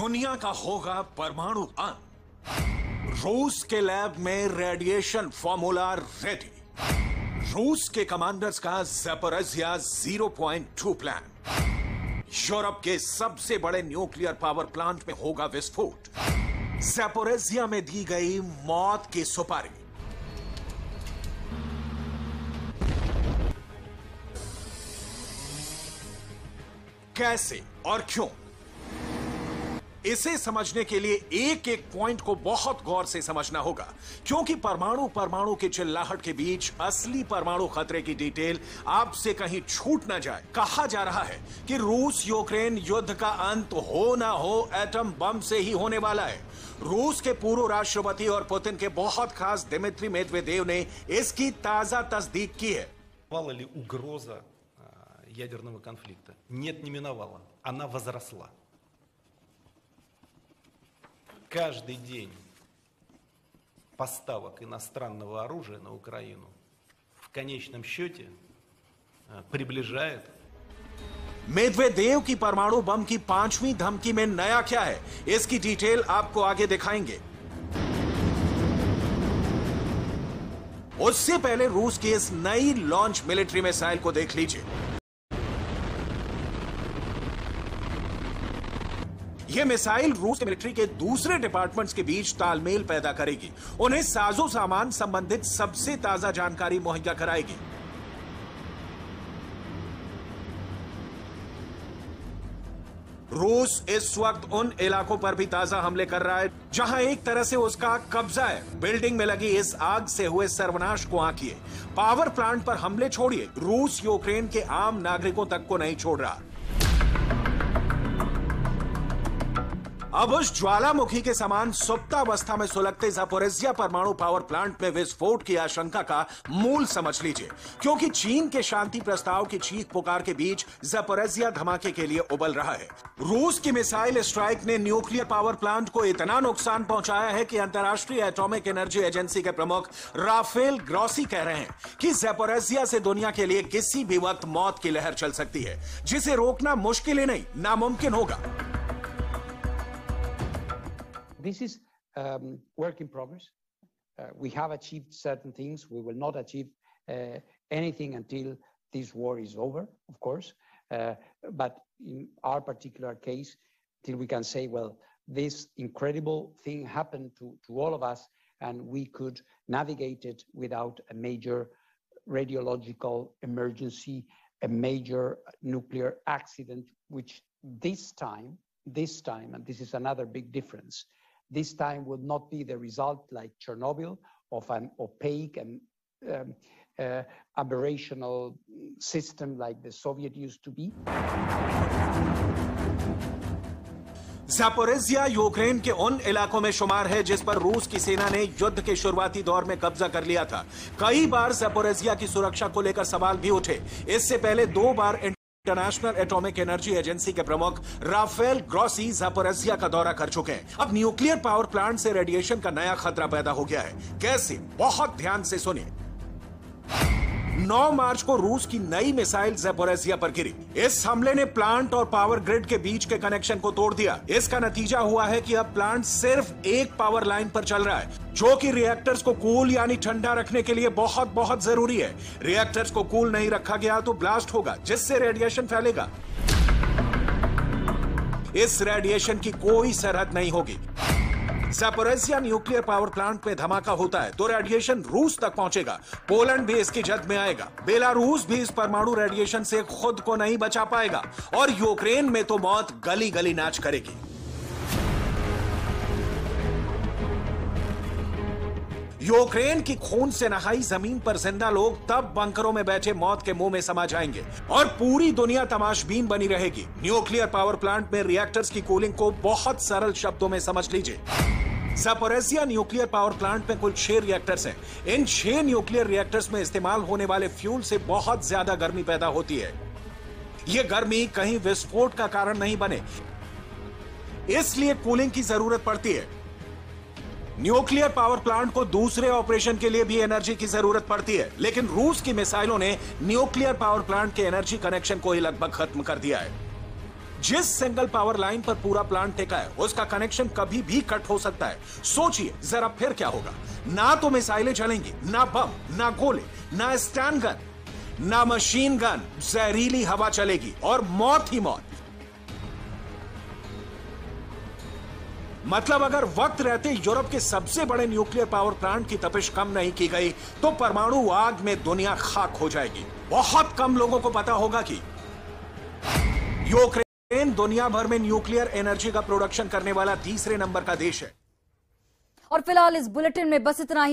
दुनिया का होगा परमाणु अंत। रूस के लैब में रेडिएशन फॉर्मूला रेडी। रूस के कमांडर्स का ज़ैपोरिज़िया 0.2 प्लान। यूरोप के सबसे बड़े न्यूक्लियर पावर प्लांट में होगा विस्फोट। ज़ैपोरिज़िया में दी गई मौत की सुपारी। कैसे और क्यों, इसे समझने के लिए एक एक पॉइंट को बहुत गौर से समझना होगा, क्योंकि परमाणु की चिल्लाहट के बीच असली परमाणु खतरे की डिटेल आपसे कहीं छूट ना जाए। कहा जा रहा है कि रूस यूक्रेन युद्ध का अंत हो ना हो एटम बम से ही होने वाला है। रूस के पूर्व राष्ट्रपति और पुतिन के बहुत खास दिमित्री मेदवेदेव ने इसकी ताजा तस्दीक की है। Угроза ядерного конфликта? Нет, не миновала. Она возросла. Каждый день поставок иностранного оружия на Украину в конечном счете приближает. मेदवेदेव की परमाणु बम की 5वीं धमकी में नया क्या है, इसकी डिटेल आपको आगे दिखाएंगे। उससे पहले रूस की इस नई लॉन्च मिलिट्री मिसाइल को देख लीजिए। यह मिसाइल रूस के मिलिट्री के दूसरे डिपार्टमेंट्स के बीच तालमेल पैदा करेगी, उन्हें साजो सामान संबंधित सबसे ताजा जानकारी मुहैया कराएगी। रूस इस वक्त उन इलाकों पर भी ताजा हमले कर रहा है जहां एक तरह से उसका कब्जा है। बिल्डिंग में लगी इस आग से हुए सर्वनाश को आंकिए। पावर प्लांट पर हमले छोड़िए, रूस यूक्रेन के आम नागरिकों तक को नहीं छोड़ रहा। अब उस ज्वालामुखी के समान सुप्तावस्था में सुलगते ज़ैपोरिज़िया परमाणु पावर प्लांट में विस्फोट की आशंका का मूल समझ लीजिए, क्योंकि चीन के शांति प्रस्ताव की चीख पुकार के बीच ज़ैपोरिज़िया धमाके के लिए उबल रहा है। रूस की मिसाइल स्ट्राइक ने न्यूक्लियर पावर प्लांट को इतना नुकसान पहुंचाया है कि अंतर्राष्ट्रीय एटॉमिक एनर्जी एजेंसी के प्रमुख राफेल ग्रॉसी कह रहे हैं कि ज़ैपोरिज़िया से दुनिया के लिए किसी भी वक्त मौत की लहर चल सकती है, जिसे रोकना मुश्किल ही नहीं नामुमकिन होगा। This is work in progress. We have achieved certain things. We will not achieve anything until this war is over, of course. But in our particular case, till we can say, well, this incredible thing happened to all of us, and we could navigate it without a major radiological emergency, a major nuclear accident, which this time, and this is another big difference, this time will not be the result like Chernobyl of an opaque and aberrational system like the Soviet used to be. Zaporizhzhia Ukraine के उन इलाकों में शुमार है जिस पर रूस की सेना ने युद्ध के शुरुआती दौर में कब्जा कर लिया था। कई बार ज़ैपोरिज़िया की सुरक्षा को लेकर सवाल भी उठे। इससे पहले 2 बार इंटरनेशनल एटॉमिक एनर्जी एजेंसी के प्रमुख राफेल ग्रॉसी ज़ैपोरिज़िया का दौरा कर चुके हैं। अब न्यूक्लियर पावर प्लांट से रेडिएशन का नया खतरा पैदा हो गया है। कैसे? बहुत ध्यान से सुनिए। 9 मार्च को रूस की नई मिसाइल ज़ैपोरिज़िया पर गिरी। इस हमले ने प्लांट और पावर ग्रिड के बीच के कनेक्शन को तोड़ दिया। इसका नतीजा हुआ है कि अब प्लांट सिर्फ एक पावर लाइन पर चल रहा है, जो कि रिएक्टर्स को कूल यानी ठंडा रखने के लिए बहुत बहुत जरूरी है। रिएक्टर्स को कूल नहीं रखा गया तो ब्लास्ट होगा, जिससे रेडिएशन फैलेगा। इस रेडिएशन की कोई सरहद नहीं होगी। ज़ैपोरिज़िया न्यूक्लियर पावर प्लांट में धमाका होता है तो रेडिएशन रूस तक पहुंचेगा। पोलैंड भी इसकी जद में आएगा। बेलारूस भी इस परमाणु रेडिएशन से खुद को नहीं बचा पाएगा, और यूक्रेन में तो मौत गली गली नाच करेगी। यूक्रेन की खून से नहाई जमीन पर जिंदा लोग तब बंकरों में बैठे मौत के मुंह में समा जाएंगे, और पूरी दुनिया तमाशबीन बनी रहेगी। न्यूक्लियर पावर प्लांट में रिएक्टर्स की कूलिंग को बहुत सरल शब्दों में समझ लीजिए। ज़ैपोरिज़िया न्यूक्लियर पावर प्लांट में कुल 6 रिएक्टर्स हैं। इन 6 न्यूक्लियर रिएक्टर्स में इस्तेमाल होने वाले फ्यूल से बहुत ज्यादा गर्मी पैदा होती है। यह गर्मी कहीं विस्फोट का कारण नहीं बने, इसलिए कूलिंग की जरूरत पड़ती है। न्यूक्लियर पावर प्लांट को दूसरे ऑपरेशन के लिए भी एनर्जी की जरूरत पड़ती है, लेकिन रूस की मिसाइलों ने न्यूक्लियर पावर प्लांट के एनर्जी कनेक्शन को ही लगभग खत्म कर दिया है। जिस सिंगल पावर लाइन पर पूरा प्लांट टिका है उसका कनेक्शन कभी भी कट हो सकता है। सोचिए जरा फिर क्या होगा। ना तो मिसाइलें चलेंगी, ना बम, ना गोले, ना स्टैंड गन, ना मशीन गन, जहरीली हवा चलेगी और मौत ही मौत। मतलब अगर वक्त रहते यूरोप के सबसे बड़े न्यूक्लियर पावर प्लांट की तपिश कम नहीं की गई तो परमाणु आग में दुनिया खाक हो जाएगी। बहुत कम लोगों को पता होगा कि यूक्रेन दुनिया भर में न्यूक्लियर एनर्जी का प्रोडक्शन करने वाला तीसरे नंबर का देश है। और फिलहाल इस बुलेटिन में बस इतना ही।